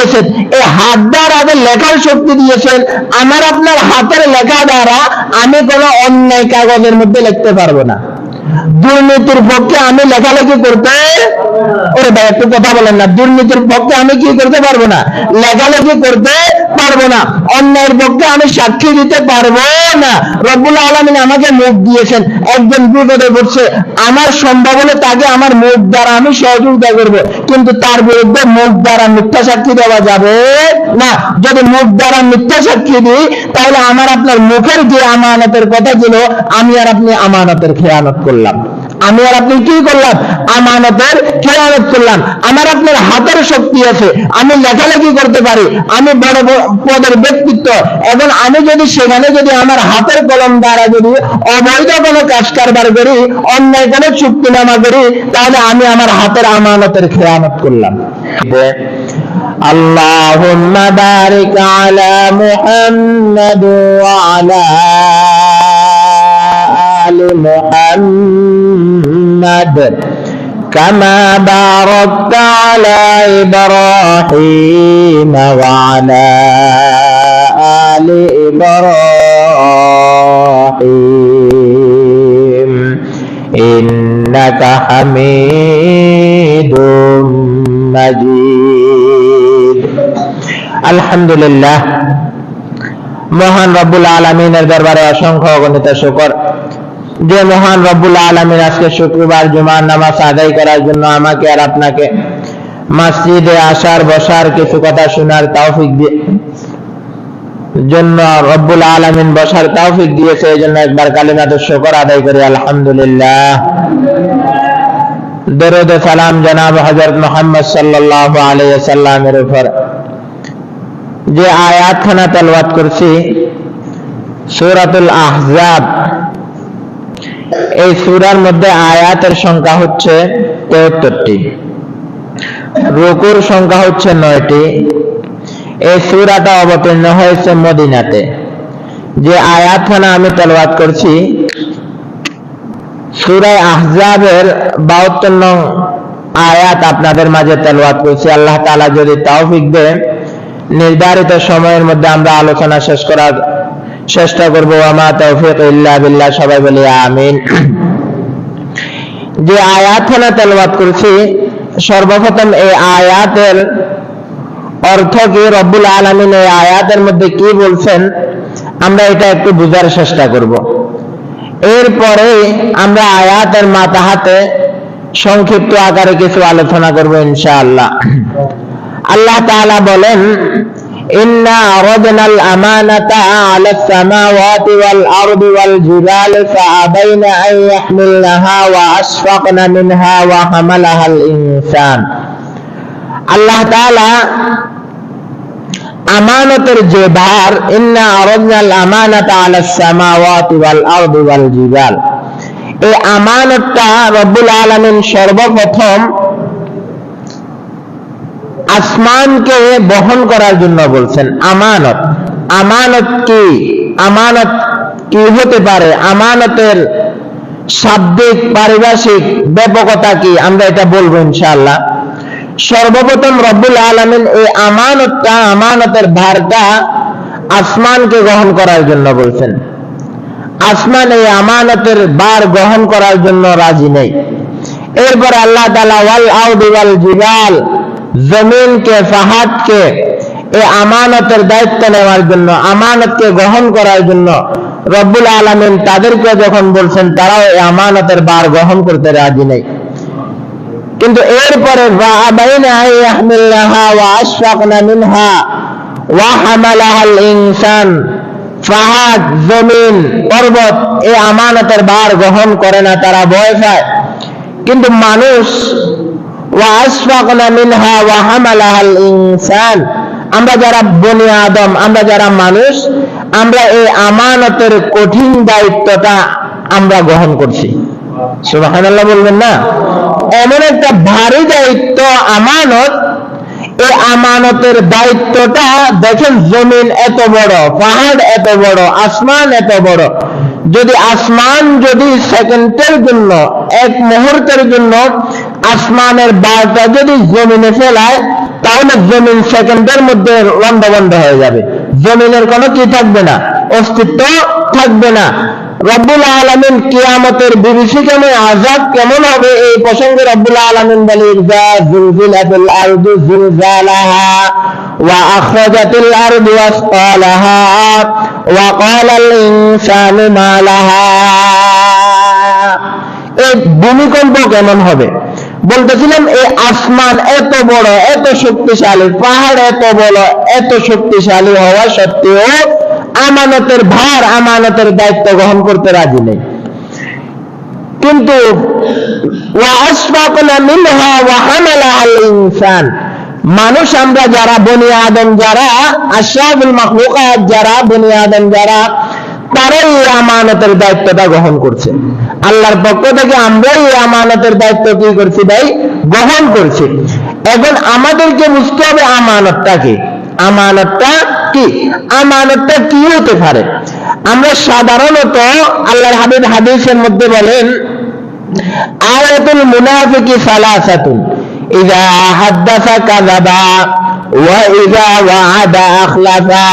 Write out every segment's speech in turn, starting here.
দিয়েছেন, এই হাত দ্বারা লেখার শক্তি দিয়েছেন। আমার আপনার হাতের লেখা দ্বারা আমি কোনো অন্যায় কাগজের মধ্যে লিখতে পারবো না। দুর্নীতির পক্ষে আমি লেখালেখি করতে, ওরে ভাই একটু কথা বলেন না, দুর্নীতির পক্ষে আমি কি করতে পারবো না? লেখালেখি করতে পারবো না। অন্যায়ের পক্ষে আমি সাক্ষী দিতে পারবো না। রব্বুল আলামিন আমাকে মুখ দিয়েছেন, একজন বিপদে পড়ছে, আমার সম্ভব হলে তাকে আমার মুখ দ্বারা আমি সহযোগিতা করব, কিন্তু তার বিরুদ্ধে মুখ দ্বারা মিথ্যা সাক্ষী দেওয়া যাবে না। যদি মুখ দ্বারা মিথ্যা সাক্ষী দিই, তাহলে আমার আপনার মুখের যে আমানতের কথা ছিল, আমি আর আপনি আমানতের খেয়ানত করলাম। আমি আর আপনি কি করলাম? আমানতের খেয়ানত করলাম। আমার আপনার হাতের শক্তি আছে, আমি লেখালেখি করতে পারি, আমি বড় পদের ব্যক্তিত্ব, এবং আমি যদি সেখানে যদি আমার হাতের কলম দ্বারা যদি অবৈধ কোনো কাজ কারবার করি, অন্যায় কোনো চুক্তিনামা করি, তাহলে আমি আমার হাতের আমানতের খেয়ানত করলাম। আল্লাহুম্মা বারিক আলা মুহাম্মাদ ওয়া আলা আলি মুহাম্মাদ কামা বারাকতা আলা ইব্রাহিম ওয়া আলা আলি ইব্রাহিম ইন্নাকা হামিদুম মাজিদ। আলহামদুলিল্লাহ, মহান রব্বুল আলামিনের দরবারে অসংখ্য অগণিত শুকর, যে মহান রব্বুল আলামিন আজকে শুক্রবার জুমার নামাজ আদায় করার জন্য আমাকে আর আপনাকে মসজিদে আসার বসার কিছু কথা শোনার তৌফিক জন্য রব্বুল আলামিন বসার তৌফিক দিয়েছে। এই জন্য একবার কালিমাতুশ শুকর আদায় করি আলহামদুলিল্লাহ। দরুদ ও সালাম জনাব হযরত মুহাম্মদ সাল্লাল্লাহু আলাইহি ওয়াসাল্লামের উপর। যে আয়াতখানা তেলাওয়াত করছি সূরাতুল আহজাব, এই সূরার মধ্যে আয়াতের সংখ্যা হচ্ছে 73টি, রুকুর সংখ্যা হচ্ছে 9টি। এই সূরাটা অবতীর্ণ হয়েছে মদিনাতে। যে আয়াতখানা আমি তেলাওয়াত করছি সূরা আহজাবের 72 নং আয়াত আপনাদের মাঝে তেলাওয়াত করছি। আল্লাহ তাআলা যদি তৌফিক দেন, নির্ধারিত সময়ের মধ্যে আমরা আলোচনা শেষ করার চেষ্টা করব। ওয়া মা তাওফীক ইল্লা বিল্লাহ, সবাই বলি আমিন। যে আয়াতখানা তেলাওয়াত করছি, সর্বপ্রথম এই আয়াতের অর্থ কি, রব্বুল আলামিন এই আয়াতের মধ্যে কি বলছেন, আমরা এটা একটু বোঝার চেষ্টা করব। এরপরে আমরা আয়াতের মাতাহাতে সংক্ষিপ্ত আকারে কিছু আলোচনা করব ইনশাআল্লাহ। আল্লাহ তাআলা বলেন, ইন্না আরাদনাল আমানাতা আলাস সামাওয়াতি ওয়াল আরদি ওয়াল জিবালি ফাআবাইনা আন ইয়াহমিলনাহা ওয়া আশফাকনা মিনহা ওয়া হামালাহাল ইনসান। আল্লাহ তাআলা আমানতের যে ভার, ইন্না আরাদনাল আমানাতা আলাস সামাওয়াতি ওয়াল আরদি ওয়াল জিবাল, এই আমানতটা রব্বুল আলামিন সর্বপ্রথম আসমানকে বহন করার জন্য বলছেন। আমানত, আমানত কি, আমানত কি হতে পারে, আমানতের শাব্দিক পারিভাষিক ব্যাপকতা কি, আমরা এটা বলবো ইনশাআল্লাহ। সর্বপ্রথম রব্বুল আলামিন এই আমানতটা, আমানতের ভারটা আসমানকে গ্রহণ করার জন্য বলছেন। আসমান এই আমানতের ভার গ্রহণ করার জন্য রাজি নেই। এরপর আল্লাহ তাআলা ওয়াল আরদি ওয়াল জিবাল, জমিনকে, পাহাড়কে এই আমানতের দায়িত্ব নেওয়ার জন্য, আমানতকে গ্রহণ করার জন্য রব্বুল আলামিন তাদেরকে যখন বলছেন, তারাও এই আমানতের ভার গ্রহণ করতে রাজি নেই। কিন্তু এরপরে ফাআবাইনা আন ইয়াহমিলনাহা ওয়া আশফাকনা মিনহা ওয়া হামালাহাল ইনসান, পাহাড়, জমিন, পর্বত এই আমানতের ভার গ্রহণ করে না, তারা ভয় পায়। কিন্তু মানুষ, ওয়া আশফাকনা মিনহা ওয়া হামালাহাল ইনসান, আমরা যারা বনি আদম, আমরা যারা মানুষ, আমরা এই আমানতের কঠিন দায়িত্বটা আমরা গ্রহণ করছি। সুবহানাল্লাহ বলবেন না? এমন একটা ভারী দায়িত্ব আমানত। এই আমানতের দায়িত্বটা দেখেন, জমিন এত বড়, পাহাড় এত বড়, আসমান এত বড়, যদি আসমান যদি সেকেন্ডের জন্য, এক মুহূর্তের জন্য আসমানের বারটা যদি জমিনে ফেলায়, তাহলে জমিন সেকেন্ডের মধ্যে লন্ডভন্ড হয়ে যাবে, জমিনের কোনো কি থাকবে না, অস্তিত্ব থাকবে না। রব্বুল আলামিন কিয়ামতের বিভীষিকাময় আযাব কেমন হবে এই প্রসঙ্গে রব্বুল আলামিন বলে ইযা যুলজিলাতিল আরদু যুলজালাহা ওয়া আখরাজাতিল আরদু আসকালাহা ওয়া ক্বালাল ইনসানু মা লাহা। এই ভূমিকম্প কেমন হবে বলতেছিলাম, এই আসমান এত বড় এত শক্তিশালী, পাহাড় এত বড় এত শক্তিশালী হওয়া সত্ত্বেও আমানতের ভার আমানতের দায়িত্ব গ্রহণ করতে রাজি নেই। কিন্তু মানুষ আমরা যারা বনি আদম, যারা আশরাফুল মাখলুকাত, যারা বনি আদম, যারা তারাই এই আমানতের দায়িত্বটা গ্রহণ করছে। আল্লাহর পক্ষ থেকে আমরা এই আমানতের দায়িত্ব কি করছি ভাই, গ্রহণ করছি। এখন আমাদেরকে বুঝতে হবে আমানতটা কি, আমানতটা কি, আমানতটা কি হতে পারে। আমরা সাধারণত আল্লাহর হাবিব হাদিসের মধ্যে বলেন আয়াতুল মুনাফিকি সালাসাতুন ইযা হাদাসা কাযাবা ওয়া ইযা ওয়াআদা আখলাফা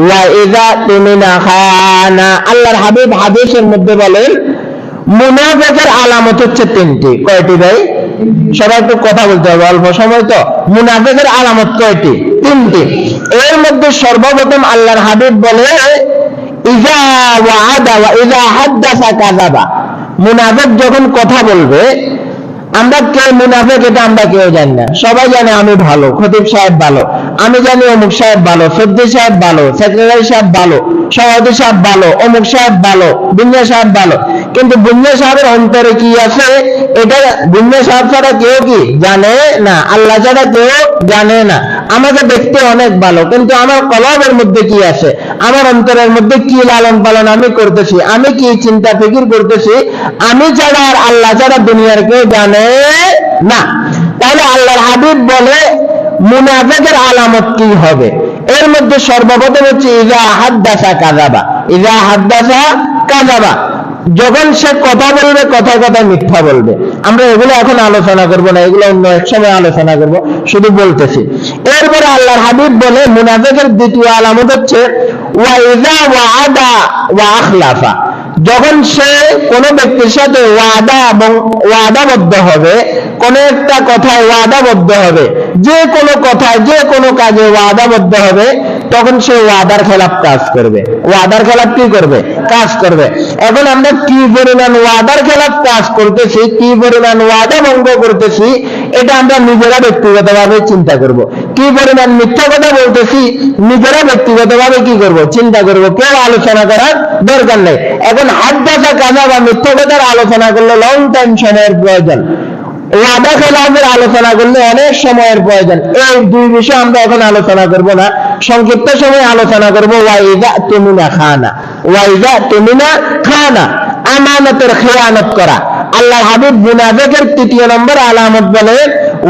ওয়া ইযা তুমিনা খানা। আল্লাহর হাবিব হাদিসের মধ্যে বলেন মুনাফিকের আলামত হচ্ছে তিনটি। কয়টি ভাই? সবাই একটু কথা বলতে হবে, অল্প সময় তো। মুনাফিকের আলামত কয়টি? তিনটি। এর মধ্যে সর্বপ্রথম আল্লাহর হাবিব বলে ইযা ওয়াআদা ওয়া ইযা হাদাসা কাযাবা। মুনাফিক যখন কথা বলবে, আমরা কে মুনাফিক এটা আমরা কেউ জানি না। সবাই জানে আমি ভালো, খতিব সাহেব ভালো, আমি জানি অমুক সাহেব ভালো, সদ্দি সাহেব ভালো, সেক্রেটারি সাহেব ভালো, সভাপতি সাহেব ভালো, অমুক সাহেব ভালো, বুনিয়া সাহেব ভালো। কিন্তু বুনিয়া সাহেবের অন্তরে কি আছে এটা বুনিয়া সাহেব ছাড়া কেউ কি জানে না, আল্লাহ ছাড়া কেউ জানে না। আমাকে দেখতে অনেক ভালো, কিন্তু আমার কলবের মধ্যে কি আছে, আমার অন্তরের মধ্যে কি লালন পালন আমি করতেছি, আমি কি চিন্তা ফিকির করতেছি, আমি ছাড়া আর আল্লাহ ছাড়া দুনিয়ার কেউ জানে না। তাহলে আল্লাহর হাবিব বলে মুনাফিকের আলামত কি হবে, এর মধ্যে সর্বপ্রথম হচ্ছে ইযা হাদাসা কাযাবা। ইযা হাদাসা কাযাবা, যখন সে কথা বলবে কথায় কথায় মিথ্যা বলবে। আমরা এগুলো এখন আলোচনা করব না, এগুলো অন্য এক সময় আলোচনা করব, শুধু বলতেছি। এরপরে আল্লাহর হাবিব বলে মুনাফিকের দ্বিতীয় আলামত হচ্ছে ওয়া ইযা ওয়াআদা ওয়া আখলাফা। যখন সে কোনো ব্যক্তির সাথে ওয়াদা এবং ওয়াদাবদ্ধ হবে, কোন একটা কথায় ওয়াদাবদ্ধ হবে, যে কোনো কথায় যে কোনো কাজে ওয়াদাবদ্ধ হবে, তখন সে ওয়াদার খেলাফ কাজ করবে। ওয়াদার খেলাফ কি করবে? কাজ করবে। এখন আমরা কি পরিমাণ ওয়াদার খেলাফ কাজ করতেছি, কি পরিমাণ ওয়াদা ভঙ্গ করতেছি, এটা আমরা নিজেরা ব্যক্তিগতভাবে চিন্তা করব। কি পরিমাণ মিথ্যা কথা বলতেছি, নিজেরা ব্যক্তিগতভাবে কি করব, চিন্তা করব। কেউ আলোচনা করার দরকার নেই। এখন হাদাসা কাযাবা মিথ্যা কথার আলোচনা করলে লং টাইম সময়ের প্রয়োজন, ওয়াদা খেলাফের আলোচনা করলে অনেক সময়ের প্রয়োজন। এই দুই বিষয় আমরা এখন আলোচনা করব না, সংক্ষিপ্ত সময় আলোচনা করব ওয়া ইযা তুমিনা খানা। ওয়া ইযা তুমিনা খানা, আমানতের খেয়ানত করা। আল্লাহর হাবিব মুনাফিকের তৃতীয় নম্বর আলামত বলে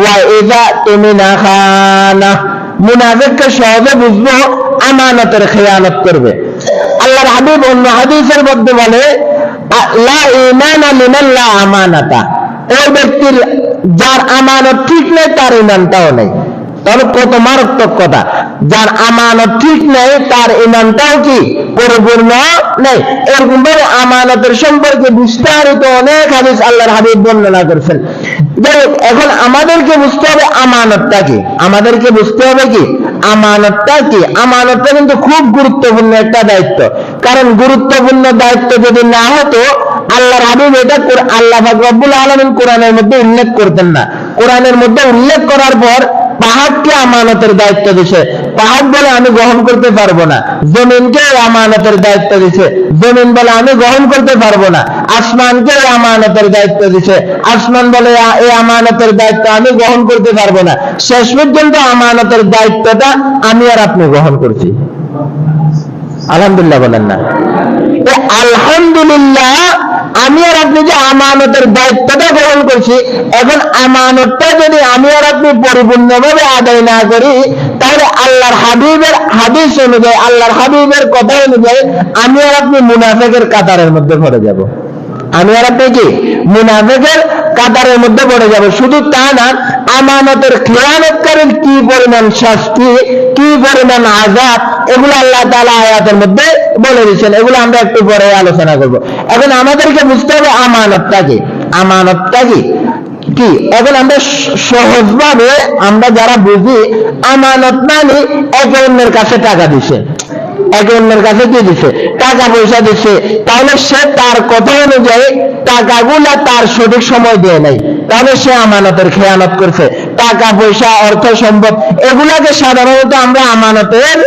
ওয়া ইযা তুমিনা খানা। মুনাফিককে সহজে বুঝবো, আমানতের খেয়ানত করবে। আল্লাহর হাবিব অন্য হাদিসের মধ্যে বলে লা ঈমানা লিমান লা আমানাতা। ওই ব্যক্তির যার আমানত ঠিক নেই তার ঈমানটাও নেই। তাহলে কত মারাত্মক কথা, যার আমানত ঠিক নেই তার ঈমানটাও কি পরিপূর্ণ নেই। এরকম ভাবে আমানতের সম্পর্কে বিস্তারিত অনেক হাদিস আল্লাহর হাবিব বর্ণনা করেছেন। এখন আমাদেরকে বুঝতে হবে আমানতটা কি, আমাদেরকে বুঝতে হবে কি আমানতটা কি। আমানতটা কিন্তু খুব গুরুত্বপূর্ণ একটা দায়িত্ব, কারণ গুরুত্বপূর্ণ দায়িত্ব যদি না হতো আল্লাহর হাবিব এটা আল্লাহ পাক রব্বুল আলামিন কোরআনের মধ্যে উল্লেখ করতেন না। কোরআনের মধ্যে উল্লেখ করার পর পাহাড়কে আমানতের দায়িত্ব দিছে, পাহাড় বলে আমি গ্রহণ করতে পারবো না। জমিনকে আমানতের দায়িত্ব দিছে, জমিন বলে আমি গ্রহণ করতে পারবো না। আসমানকে আমানতের দায়িত্ব দিছে, আসমান বলে এই আমানতের দায়িত্ব আমি গ্রহণ করতে পারবো না। শেষ পর্যন্ত আমানতের দায়িত্বটা আমি আর আপনি গ্রহণ করছি। আলহামদুলিল্লাহ বলেন না? আলহামদুলিল্লাহ, আমি আর আপনি যে আমানতের দায়িত্বটা গ্রহণ করছি, এখন আমানতটা যদি আমি আর আপনি পরিপূর্ণভাবে আদায় না করি, তাহলে আল্লাহর হাবিবের হাদিস অনুযায়ী, আল্লাহর হাবিবের কথা অনুযায়ী আমি আর আপনি মুনাফিকের কাতারের মধ্যে পড়ে যাব। আমি আর আপনি কি মুনাফিকের কাতারের মধ্যে পড়ে যাবে। শুধু তা না, আমানতের খেয়ানতকারীর কি পরিমাণ শাস্তি, কি পরিমাণ আযাব, এগুলো আল্লাহ তাআলা আয়াতের মধ্যে বলে দিয়েছেন। এগুলো আমরা একটু পরে আলোচনা করব। এখন আমাদেরকে বুঝতে হবে আমানতটা কি, আমানতটা কি কি। এখন আমরা সহজভাবে আমরা যারা বুঝি, আমানত মানে একে অন্যের কাছে টাকা দিছে, একে অন্যের কাছে কি দিছে, টাকা পয়সা দিছে, তাহলে সে তার কথা অনুযায়ী টাকাগুলা তার সঠিক সময় দেয় নাই, তাহলে সে আমানতের খেয়ানত করছে। টাকা পয়সা, অর্থ সম্পদ, এগুলাকে সাধারণত আমরা আমানতের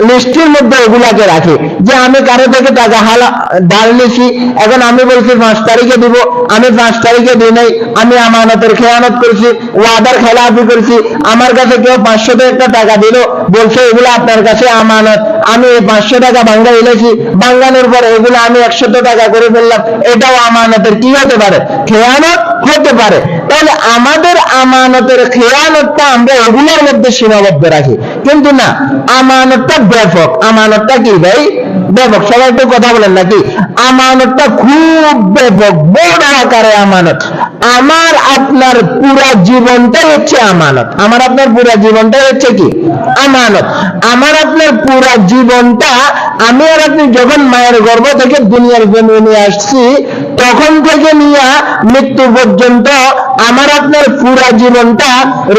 লিস্টের মধ্যে এগুলাকে রাখি, যে আমি কারো থেকে টাকা ধার নিছি, এখন আমি বলছি 5 তারিখে দিব, আমি 5 তারিখে দিই নাই, আমি আমানতের খেয়ানত করেছি, ওয়াদার খেলাফি করেছি। আমার কাছে কেউ 500 টাকা দিল, বলছে এগুলো আপনার কাছে আমানত, আমি 500 টাকা ভাঙ্গা দিয়েছি, ভাঙ্গানোর পর এগুলো আমি 100 টাকা করে ফেললাম, এটাও আমানতের কি হতে পারে, খেয়ানত হতে পারে। তাহলে আমাদের আমানতের খেয়ানতটা আমরা এগুলোর মধ্যে সীমাবদ্ধ রাখি, কিন্তু না, আমানতটা ব্যাপক। আমানতটা কি ভাই, ব্যাপক। সবাই একটু কথা বলেন নাকি, আমানতটা খুব ব্যাপক, বড় আকারে আমানত। আমার আপনার পুরা জীবনটাই হচ্ছে আমানত, আমার আপনার পুরা জীবনটাই হচ্ছে কি, আমানত। আমার আপনার পুরা জীবনটা, আমি আর আপনি যখন মায়ের গর্ভ থেকে দুনিয়ার জমিনে আসছি, তখন থেকে নিয়ে মৃত্যু পর্যন্ত আমার আপনার পুরা জীবনটা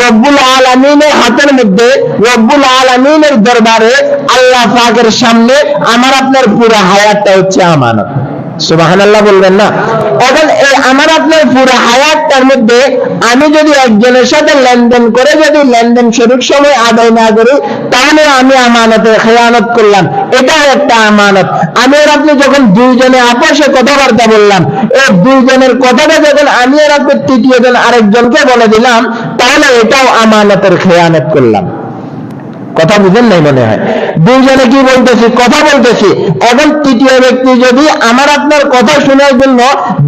রব্বুল আলামিনের হাতের মধ্যে, রব্বুল আলামিনের দরবারে, আল্লাহ পাকের সামনে আমার আপনার পুরা হায়াতটা হচ্ছে আমানত। সুবহানাল্লাহ বলবেন না? এখন এই আমার আপনার পুরো হায়াতটার মধ্যে আমি যদি একজনের সাথে লেনদেন করে যদি লেনদেন সঠিক সময় আদায় না করি, তাহলে আমি আমানতের খেয়ানত করলাম, এটা একটা আমানত। আমি আর আপনি যখন দুইজনে আপসে কথাবার্তা বললাম, এই দুইজনের কথাটা যখন আমি আর আপনি তৃতীয় জন আরেকজনকে বলে দিলাম, তাহলে এটাও আমানতের খেয়ানত করলাম। কথা বুঝেন নাই মনে হয়? দুইজনে কি বলতেছি, কথা বলতেছি, এখন তৃতীয় ব্যক্তি যদি আমার আপনার কথা শোনার জন্য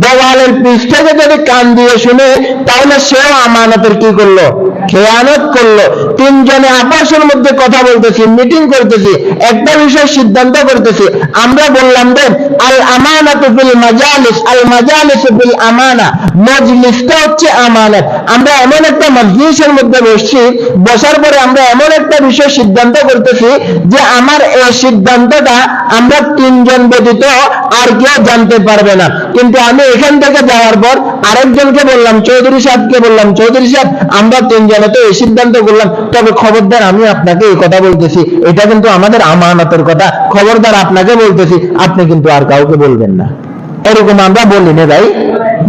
দেওয়ালের পিছ থেকে যদি কান দিয়ে শুনে, তাহলে সেও আমানতের কি করলো, খেয়ানত করলো। তিনজনে আপসের মধ্যে কথা বলতেছি, মিটিং করতেছি, একটা বিষয় সিদ্ধান্ত করতেছি, আমরা বললাম দেন আল আমানাতু ফিল মাজালিস, আল মাজালিসু ফিল আমানা, মজলিসটা হচ্ছে আমানত। আমরা এমন একটা মজলিসের মধ্যে বসছি, বসার পরে আমরা এমন একটা বিষয় সিদ্ধান্ত করতেছি যে আমার এই সিদ্ধান্তটা আমরা তিনজন ব্যতীত আর কেউ জানতে পারবে না। কিন্তু আমি এখান থেকে যাওয়ার পর আরেকজনকে বললাম, চৌধুরী সাহেবকে বললাম, চৌধুরী সাহেব আমরা তিনজনে তো এই সিদ্ধান্ত করলাম, তবে খবরদার আমি আপনাকে এই কথা বলতেছি, এটা কিন্তু আমাদের আমানতের কথা, খবরদার আপনাকে বলতেছি, আপনি কিন্তু আর কাউকে বলবেন না। এরকম আমরা বলি না ভাই,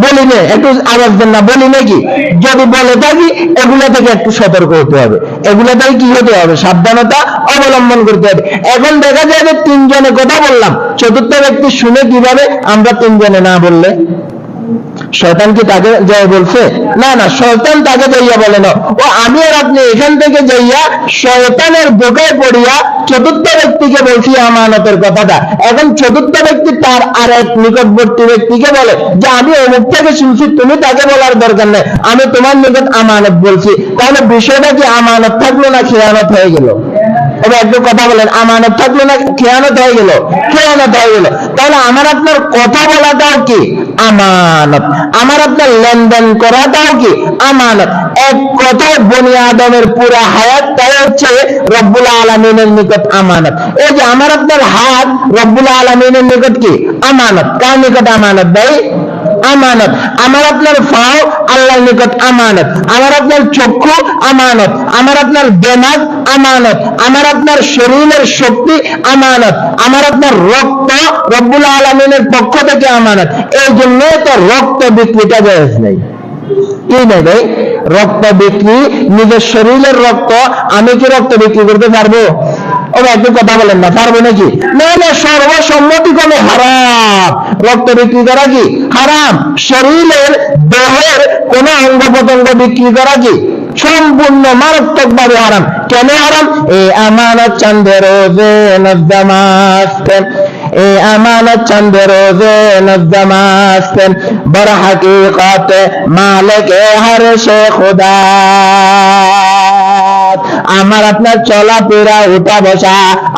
বলি না? একটু আওয়াজ দেন না, বলি নাকি? যদি বলে থাকি, এগুলা থেকে একটু সতর্ক হতে হবে, এগুলা থেকে কি হতে হবে, সাবধানতা অবলম্বন করতে হবে। এখন দেখা যায় যে তিনজনে কথা বললাম, চতুর্থ ব্যক্তি শুনে কিভাবে, আমরা তিনজনে না বললে শয়তান কি তাকে যাই বলছে? না না, শয়তান তাকে যাইয়া বলে না, ও আমি আর আপনি এখান থেকে যাইয়া শয়তানের বোকায় পড়িয়া চতুর্থ ব্যক্তিকে বলছি আমানতের কথাটা। এখন চতুর্থ ব্যক্তি তার আর এক নিকটবর্তী ব্যক্তিকে বলে যে আমি অমুক থেকে শুনছি, তুমি তাকে বলার দরকার নেই, আমি তোমার নিকট আমানত বলছি। তাহলে বিষয়টা কি আমানত থাকলো না খেয়ানত হয়ে গেল? এবার একটু কথা বলেন, আমানত থাকলো না খেয়ানত হয়ে গেল? খেয়ানত হয়ে গেল। তাহলে আমার আপনার কথা বলাটাও কি আমানত, আমার আপনার লেনদেন করাটাও কি আমানত। এক কথায় বনি আদমের পুরা হায়াতটাই হচ্ছে রব্বুল আলামিনের নিকট আমানত। এই যে আমার আপনার হাত রব্বুল আলামিনের নিকট কি আমানত। কার নিকট আমানত ভাই? আমানত। আমার আপনার পাও আল্লাহর নিকট আমানত, আমার আপনার চক্ষু আমানত, আমার আপনার দেমাগ আমানত, আমার আপনার শরীরের শক্তি আমানত, আমার আপনার রক্ত রব্বুল আলামিনের পক্ষ থেকে আমানত। এই জন্য তো রক্ত বিক্রিটা জায়েজ নেই। কি নেই ভাই? রক্ত বিক্রি, নিজের শরীরের রক্ত আমি কি রক্ত বিক্রি করতে পারবো? ও একটু কথা বলেন না, পারবো নাকি? না না, সর্বসম্মতিক্রমে হারাম, রক্ত বিক্রি করা কি হারাম। শরীরের দেহের কোন অঙ্গ প্রত্যঙ্গ বিক্রি করা কি সম্পূর্ণ মারাত্মক ভাবে হারাম। কেন হারাম? এই আমানত চাঁদের রোজে নজ্জামাস্তেন, এই আমানত চাঁদের রোজে নজ্জামাস্তেন, বড় হাকিকত মালিক হর সে খুদা। হাত, আমার আপনার চলাফেরা ওঠা বসা,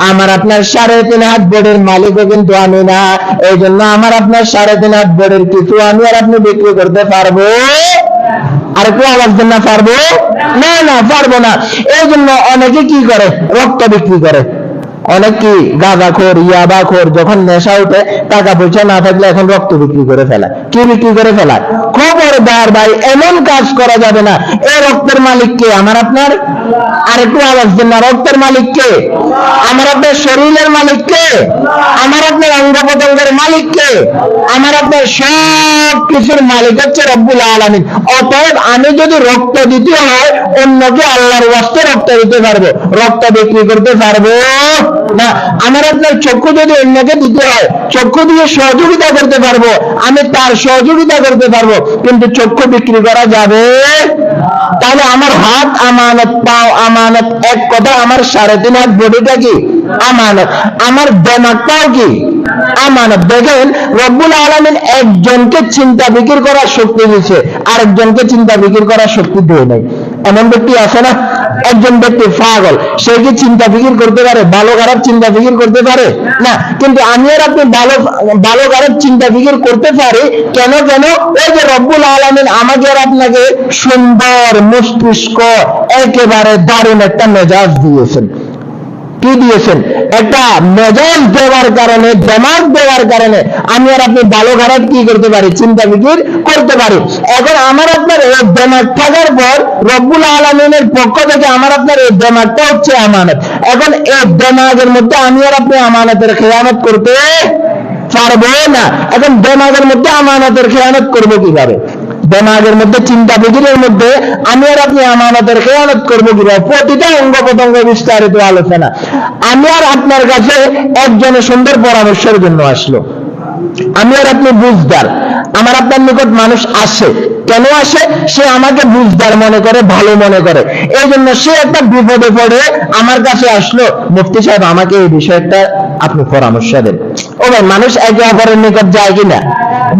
আমার আপনার 3.5 হাত বডির মালিকও কিন্তু আমি না। এই জন্য আমার আপনার 3.5 হাত বডির কিছু আমি আর আপনি বিক্রি করতে পারবো? আর কেউ আওয়াজ দেন না, পারবো না? না, পারবো না। এই জন্য অনেকে কি করে, রক্ত বিক্রি করে। অনেক কি গাঁজাখোর, ইয়াবাখোর, যখন নেশা উঠে, টাকা পয়সা না থাকলে এখন রক্ত বিক্রি করে ফেলায়। কি বিক্রি করে ফেলায়? খবরদার ভাই, এমন কাজ করা যাবে না। এই রক্তের মালিক কে? আমার আপনার। আর একটু আওয়াজ দেন না, রক্তের মালিক কে? আমার আপনার শরীরের মালিক কে? আমার আপনার অঙ্গ প্রত্যঙ্গের মালিক কে? আমার আপনার সব কিছুর মালিক হচ্ছে রব্বুল আলামিন। অতএব আমি যদি রক্ত দিতে হয়, অন্যকে আল্লাহর ওয়াস্তে রক্ত দিতে পারবো, রক্ত বিক্রি করতে পারবো না। আমার আপনার চক্ষু যদি অন্যকে দিতে হয়, চক্ষু দিয়ে সহযোগিতা করতে পারবো, আমি তার সহযোগিতা করতে পারবো, কিন্তু চক্ষু বিক্রি করা যাবে? তাহলে আমার হাত আমানত, পাও আমানত, এক কথা আমার 3.5 হাত বডিটা কি আমানত, আমার দিমাগটাও কি আমানত। দেখেন রব্বুল আলামিন একজনকে চিন্তা ফিকির করার শক্তি দিয়েছে, আরেকজনকে চিন্তা ফিকির করার শক্তি দিয়ে নাই। এমন ব্যক্তি আছে না? একজন ব্যক্তি পাগল, সে কি চিন্তা ফিকির করতে পারে? ভালো খারাপ চিন্তা ফিকির করতে পারে না। কিন্তু আমি আর আপনি ভালো খারাপ চিন্তা ফিকির করতে পারি। কেন? ওই যে রব্বুল আলামিন আমাকে আর আপনাকে সুন্দর মস্তিষ্ক, একেবারে দারুণ একটা মেজাজ দিয়েছেন। কি দিয়েছেন? একটা মেজাজ দেওয়ার কারণে, দিমাগ দেওয়ার কারণে আমি আর আপনি ভালো খারাপ কি করতে পারি? চিন্তা ফিকির করতে পারি। এখন আমার আপনার এই দিমাগ থাকার পর রব্বুল আলামিনের পক্ষ থেকে আমার আপনার এই দিমাগটা হচ্ছে আমানত। এখন এই দিমাগের মধ্যে আমি আর আপনি আমানতের খেয়ানত করতে পারবো না। এখন দিমাগের মধ্যে আমানতের খেয়ানত করবো কিভাবে? দিমাগের মধ্যে, চিন্তা ফিকিরের মধ্যে আমি আর আপনি আমানতের খেয়ানত করবো কিভাবে? প্রতিটা অঙ্গ প্রত্যঙ্গ বিস্তারিত আলোচনা। আমি আর আপনার কাছে একজনের সুন্দর পরামর্শের জন্য আসলো। আমি আর আপনি বুঝদার, আমার আপনার নিকট মানুষ আসে, কেন আসে? সে আমাকে বুঝদার মনে করে, ভালো মনে করে। এই জন্য সে একটা বিপদে পড়ে আমার কাছে আসলো, মুফতি সাহেব আমাকে এই বিষয়টা আপনি পরামর্শ দেন। ও ভাই, মানুষ একে অপরের নিকট যায় কিনা?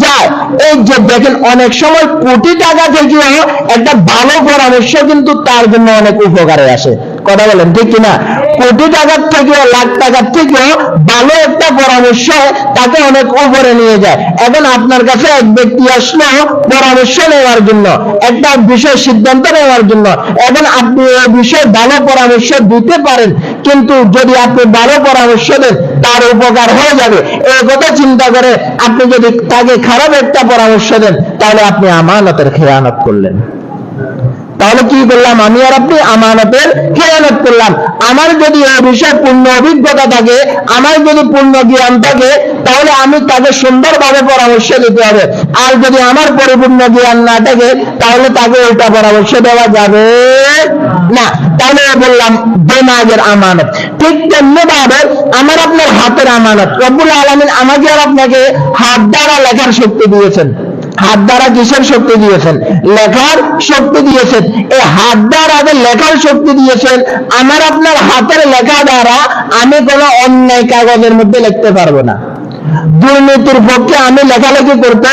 যায়। এই যে দেখেন, অনেক সময় কোটি টাকা থেকেও একটা ভালো পরামর্শ কিন্তু তার জন্য অনেক উপকারে আসে। কথা বলেন ঠিক কিনা? কোটি টাকার থেকেও, লাখ টাকার থেকেও ভালো একটা পরামর্শ তাকে অনেক উপরে নিয়ে যায়। এখন আপনার কাছে এক ব্যক্তি আসলো পরামর্শ নেওয়ার জন্য, একটা বিষয় সিদ্ধান্ত নেওয়ার জন্য। এখন আপনি এই বিষয়ে ভালো পরামর্শ দিতে পারেন, কিন্তু যদি আপনি ভালো পরামর্শ দেন তার উপকার হয়ে যাবে, এই কথা চিন্তা করে আপনি যদি তাকে খারাপ একটা পরামর্শ দেন, তাহলে আপনি আমানতের খেয়ানত করলেন। তাহলে কি করলাম? আমি আর আপনি আমানতের খেয়ানত করলাম। আমার যদি এই বিষয়ে পূর্ণ অভিজ্ঞতা থাকে, আমার যদি পূর্ণ জ্ঞান থাকে, তাহলে আমি তাকে সুন্দরভাবে পরামর্শ দিতে হবে। আর যদি আমার পরিপূর্ণ জ্ঞান না থাকে, তাহলে তাকে ওইটা পরামর্শ দেওয়া যাবে না। তাহলে বললাম দিমাগের আমানত। ঠিক তেমনি ভাবে আমার আপনার হাতের আমানত। রব্বুল আলামিন আমাকে আর আপনাকে হাত দ্বারা লেখার শক্তি দিয়েছেন। হাত দ্বারা কিসের শক্তি দিয়েছেন? লেখার শক্তি দিয়েছেন। এই হাত দ্বারা লেখার শক্তি দিয়েছেন। আমার আপনার হাতের লেখা দ্বারা আমি কোনো অন্যায় কাগজের মধ্যে লিখতে পারবো না। দুর্নীতির পক্ষে আমি লেখালেখি করতে,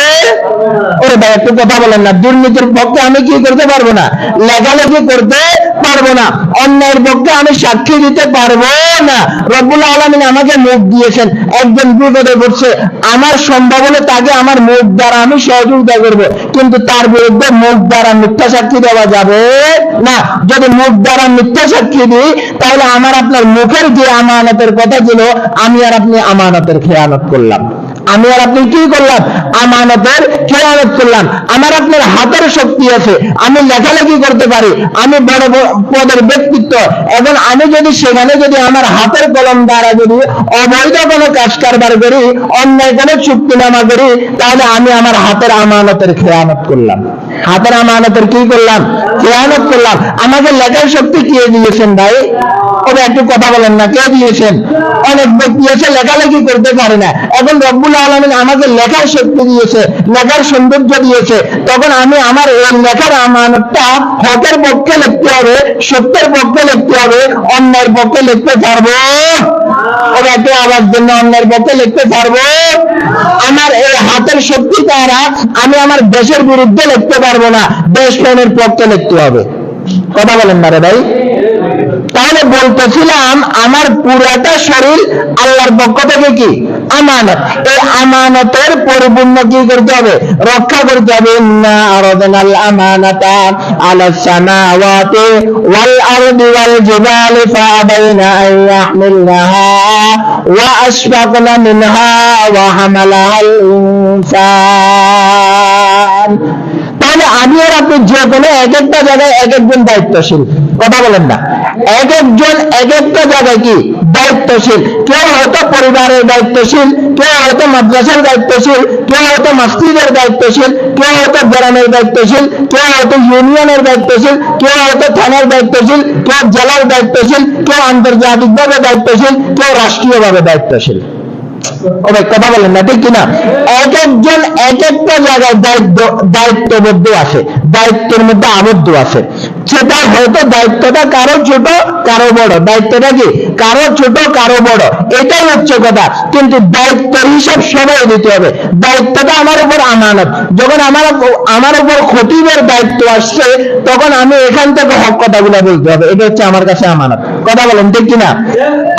ওরে ভাই একটু কথা বলেন না, দুর্নীতির পক্ষে আমি কি করতে পারবো না? লেখালেখি করতে পারবো না। অন্যায়ের পক্ষে আমি সাক্ষী দিতে পারবো না। রব্বুল আলামিন আমাকে মুখ দিয়েছেন, একজন বিপদে পড়ছে, আমার সম্ভব হলে তাকে আমার মুখ দ্বারা আমি সহযোগিতা করব, কিন্তু তার বিরুদ্ধে মুখ দ্বারা মিথ্যা সাক্ষী দেওয়া যাবে না। যদি মুখ দ্বারা মিথ্যা সাক্ষী দিই, তাহলে আমার আপনার মুখের যে আমানতের কথা ছিল, আমি আর আপনি আমানতের খেয়ানত করলাম। আমি আর আপনি কি করলাম? আমানতের খেয়ানত করলাম। আমার আপনার হাতের শক্তি আছে, আমি লেখালেখি করতে পারি, আমি বড় পদের ব্যক্তিত্ব। এখন আমি যদি সেখানে যদি আমার হাতের কলম দ্বারা যদি অবৈধ কোনো কাজ কারবার করি, অন্যায় কোনো চুক্তিনামা করি, তাহলে আমি আমার হাতের আমানতের খেয়ানত করলাম। হাতের আমানতের কি করলাম? খেয়ানত করলাম। আমাকে লেখার শক্তি কে দিয়েছেন ভাই? ওরা একটু কথা বলেন না, কে দিয়েছেন? অনেক ব্যক্তি আছে লেখালেখি করতে পারে না। এখন রব্বুল আলামিন আমাকে লেখার শক্তি দিয়েছে, লেখার সৌন্দর্য দিয়েছে। তখন আমি আমার এই লেখার আমানতটা হকের পক্ষে লিখতে হবে, সত্যের পক্ষে লিখতে হবে, অন্যের পক্ষে লিখতে পারবো? ওরা একটু আওয়াজ জন্য, অন্যের পক্ষে লিখতে পারবো? আমার এই হাতের শক্তি দ্বারা আমি আমার দেশের বিরুদ্ধে লিখতে পারবো না, দেশ প্রেমের পক্ষে লিখতে হবে। কথা বলেন না রে ভাই? তাহলে বলতেছিলাম আমার পুরাটা শরীর আল্লাহর পক্ষ থেকে কি আমানত, এই আমানতের পরিপূর্ণ কি করতে হবে, রক্ষা করতে হবে। ইন্না আরাদনাল আমানাতা আলাস সামাওয়াতি ওয়াল আরদি ওয়াল জিবালি ফাআবাইনা আন ইয়াহমিলনাহা ওয়া আশফাকনা মিনহা ওয়া হামালাহাল ইনসান। তাহলে আমি আর আপনি যে কোনো এক একটা জায়গায় এক একজন দায়িত্বশীল, কথা বলেন না, এক একজন এক একটা জায়গায় কি দায়িত্বশীল। কেউ হয়তো পরিবারের দায়িত্বশীল, কেউ হয়তো মাদ্রাসার দায়িত্বশীল, কেউ হয়তো মসজিদের দায়িত্বশীল, কেউ হয়তো গ্রামের দায়িত্বশীল, কেউ হয়তো ইউনিয়নের দায়িত্বশীল, কেউ হয়তো থানার দায়িত্বশীল, কেউ জেলার দায়িত্বশীল, কেউ আন্তর্জাতিকভাবে দায়িত্বশীল, কেউ রাষ্ট্রীয়ভাবে দায়িত্বশীল। ও ভাই কথা বলেন না, ঠিক কিনা? এক একজন এক একটা জায়গায় দায়িত্ববদ্ধ আছে, দায়িত্বের মধ্যে আবদ্ধ আছে। সেটা হয়তো দায়িত্বটা কারো ছোট কারো বড়, দায়িত্বটা কি কারো ছোট কারো বড়, এটাই হচ্ছে কথা। কিন্তু দায়িত্বের হিসাব সবাই দিতে হবে। দায়িত্বটা আমার উপর আমানত। যখন আমার উপর খতিবের দায়িত্ব আসছে, তখন আমি এখান থেকে হক কথাগুলো বলতে হবে, এটা হচ্ছে আমার কাছে আমানত। কথা বলেন ঠিক কিনা?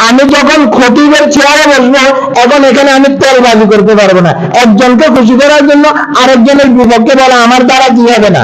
আমি যখন খতিবের চেয়ারে বসবো, এখন এখানে আমি তেলবাজি করতে পারবো না। একজনকে খুশি করার জন্য আরেকজনের বিপক্ষে বলা আমার দ্বারা কি হবে না,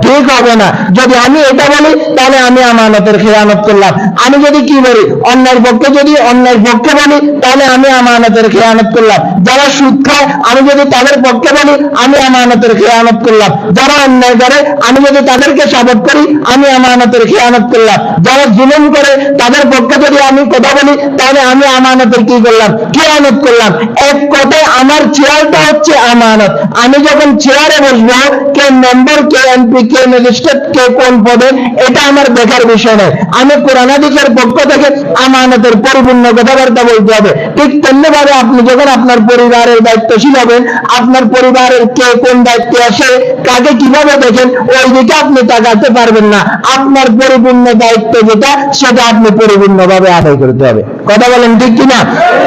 ঠিক হবে না। যদি আমি এটা বলি তাহলে আমি আমানতের খেয়ানত করলাম। আমি যদি কি বলি অন্যের পক্ষে, যদি অন্যের পক্ষে বলি তাহলে আমি আমানতের খেয়ানত করলাম। যারা সুদ খায় আমি যদি তাদের পক্ষে বলি আমি আমানতের খেয়ানত করলাম। যারা অন্যায় করে আমি যদি তাদেরকে সাপোর্ট করি আমি আমানতের খেয়ানত করলাম। যারা জুলুম করে তাদের পক্ষে যদি আমি কথা বলি তাহলে আমি আমানতের কি করলাম, খেয়ানত করলাম। এক কথায় আমার চেয়ারটা হচ্ছে আমানত। আমি যখন চেয়ারে বসবো, কে মেম্বার, কে এমপি, কে ম্যাজিস্ট্রেট, কে কোন পদে, এটা আমার দেখার বিষয় নয়। আমি কোরআন হাদিসের পক্ষ থেকে আমানতের পরিপূর্ণ কথাবার্তা বলতে হবে। ঠিক তেমনি ভাবে আপনি যখন আপনার পরিবারের দায়িত্বশীল হবেন, আপনার পরিবারের কে কোন দায়িত্বে আসে, কাকে কিভাবে দেখেন, ওই দিকে আপনি তাকাতে পারবেন না। আপনার পরিপূর্ণ দায়িত্ব যেটা, সেটা আপনি পরিপূর্ণভাবে আদায় করতে হবে। কথা বলেন ঠিক কিনা?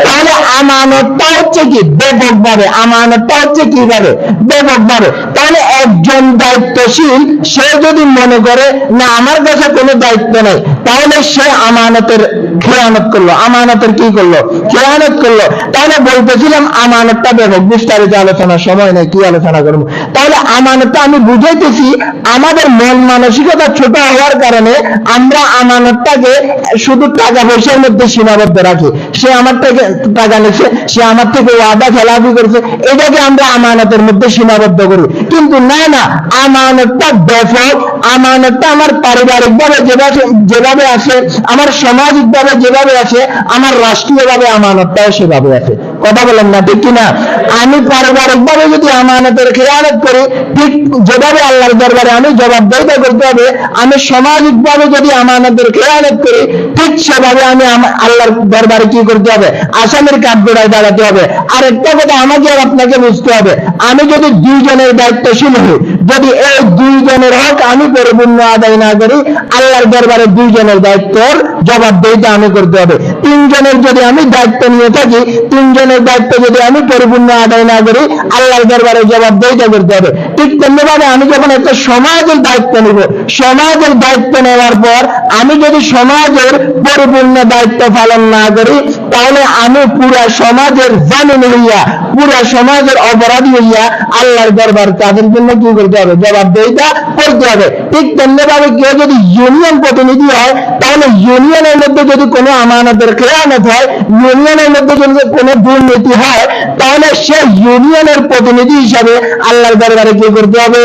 তাহলে আমানতটা হচ্ছে কি ব্যাপকভাবে, আমানতটা হচ্ছে কিভাবে ব্যাপকভাবে। তাহলে একজন দায়িত্বশীল সে যদি মনে করে না আমার কাছে কোনো দায়িত্ব নেই, তাহলে সে আমানতের খেয়ানত করলো, আমানতের কি করলো, খেয়ানত করলো। তাহলে বলতেছিলাম আমানতটা ব্যাপক, বিস্তারিত আলোচনার সময় নেই, কি আলোচনা করবো। তাহলে আমানতটা আমি বুঝাইতেছি, আমাদের মন মানসিকতা ছোট হওয়ার কারণে আমরা আমানতটাকে শুধু টাকা পয়সার মধ্যে সীমাবদ্ধ রাখি। সে আমার থেকে টাকা নিচ্ছে, সে আমার থেকে ওয়াদা খেলাফি করছে, এটাকে আমরা আমানতের মধ্যে সীমাবদ্ধ করি। কিন্তু না না, আমানতটা ব্যাপক। আমানতটা আমার পারিবারিকভাবে যেভাবে আছে, আমার সামাজিকভাবে যেভাবে আছে, আমার রাষ্ট্রীয়ভাবে আমানতটাও সেভাবে আছে। কথা বলেন না ঠিক কিনা? আমি পারিবারিকভাবে যদি আমানতের খেয়ানত করি, ঠিক যেভাবে আল্লাহর দরবারে আমি জবাবদিহিতা করতে হবে, আমি সামাজিকভাবে যদি আমানতের খেয়ানত করি, ঠিক সেভাবে আমি আল্লাহর দরবারে কি করতে হবে, আসামের কাঠগড়ায় দাঁড়াতে হবে। আর একটা কথা আমাকে আর আপনাকে বুঝতে হবে, আমি যদি দুইজনের দায়িত্বশীল হই, যদি এই দুইজনের হক আমি পরিপূর্ণ আদায় না করি, আল্লাহর দরবারে দুইজনের দায়িত্বের জবাবদিহিতা আমি করতে হবে। তিনজনের যদি আমি দায়িত্ব নিয়ে থাকি, তিনজনের দায়িত্ব যদি আমি পরিপূর্ণ আদায় না করি, আল্লাহর দরবারে জবাবদিহিতা করতে হবে। ঠিক তেমনিভাবে আমি যখন একটা সমাজের দায়িত্ব নিব, সমাজের দায়িত্ব নেওয়ার পর আমি যদি সমাজের পরিপূর্ণ দায়িত্ব পালন না করি, তাহলে আমি পুরা সমাজের জামিন হইয়া, পুরা সমাজের অপরাধী হইয়া আল্লাহর দরবার তাদের জন্য কি করতে হবে, জবাবদিহিতা করতে হবে। ঠিক তেমনিভাবে কেউ যদি ইউনিয়ন প্রতিনিধি হয়, তাহলে ইউনিয়নের মধ্যে যদি কোনো আমানতের খেয়ানত হয়, ইউনিয়নের মধ্যে যদি কোনো দুর্নীতি হয়, তাহলে সে ইউনিয়নের প্রতিনিধি হিসাবে আল্লাহর দরবারে কি করতে হবে,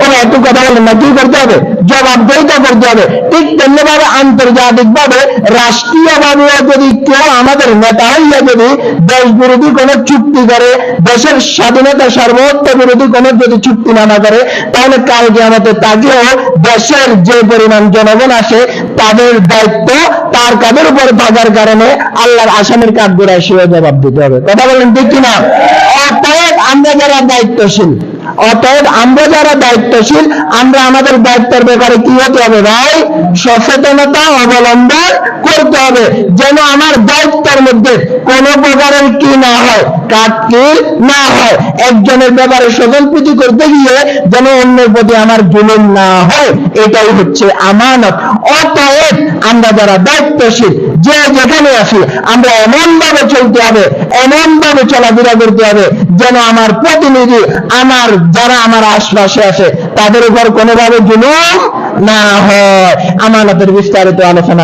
ওরা একটু কথা বলেন না, কি করতে হবে, জবাবদিহিতা করতে হবে। ঠিক তেমনিভাবে আন্তর্জাতিকভাবে রাষ্ট্রীয়ভাবে যদি কেউ আমাদের নেতা হইয়া যদি দেশ বিরোধী কোন চুক্তি করে, দেশের স্বাধীনতা সার্বভৌমত্ব বিরোধী কোন যদি চুক্তিনামা করে, তাহলে কালকে আমাদের তাকেও দেশের যে পরিমাণ জনগণ আসে তাদের দায়িত্ব তার কাদের উপর থাকার কারণে আল্লাহর আসামের কাঠগড়ায় সেও জবাব দিতে হবে। কথা বলেন ঠিক কিনা? অর্থাৎ আমরা যারা দায়িত্বশীল, অতএব আমরা যারা দায়িত্বশীল, আমরা আমাদের দায়িত্বের ব্যাপারে কি হতে হবে ভাই? সচেতনতা অবলম্বন করতে হবে, যেন আমার দায়িত্বের মধ্যে কোনো প্রকারের কি না হয়, কাটকিল না হয়। একজনের ব্যাপারে স্বজনপ্রীতি করতে গিয়ে যেন অন্যের প্রতি আমার জুলুম না হয়, এটাই হচ্ছে আমানত। অতএব আমরা যারা দায়িত্বশীল, যে যেখানে আছি, আমরা এমন ভাবে চলতে হবে, এমন ভাবে চলাফেরা করতে হবে যেন আমার প্রতিনিধি, আমার যারা আমার আশপাশে আছে, তাদের উপর কোনোভাবে জুলুম না হয়। আমানতের বিস্তারিত আলোচনা